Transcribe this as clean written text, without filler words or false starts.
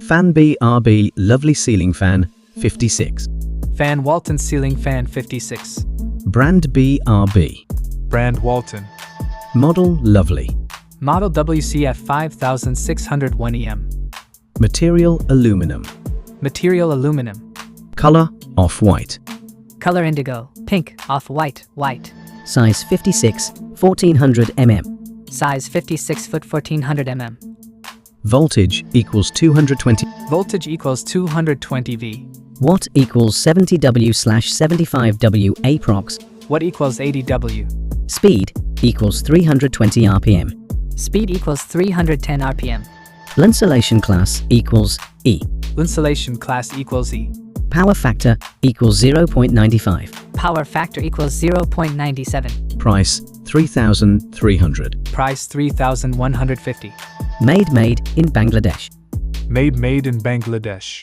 Fan BRB Lovely Ceiling Fan 56. Fan Walton Ceiling Fan 56. Brand BRB. Brand Walton. Model Lovely. Model WCF 5601 EM. Material Aluminum. Material Aluminum. Color Off-White. Color indigo, pink, off-white, white. Size 56, 1400 mm. Size 56 foot 1400 mm. Voltage equals 220. Voltage equals 220 V. Watt equals 70W/75W approx. Watt equals 80 W. Speed equals 320 RPM. Speed equals 310 RPM. Insulation class equals E. Insulation class equals E. Power factor equals 0.95. Power factor equals 0.97. Price 3,300. Price 3,150. Made in Bangladesh. Made in Bangladesh.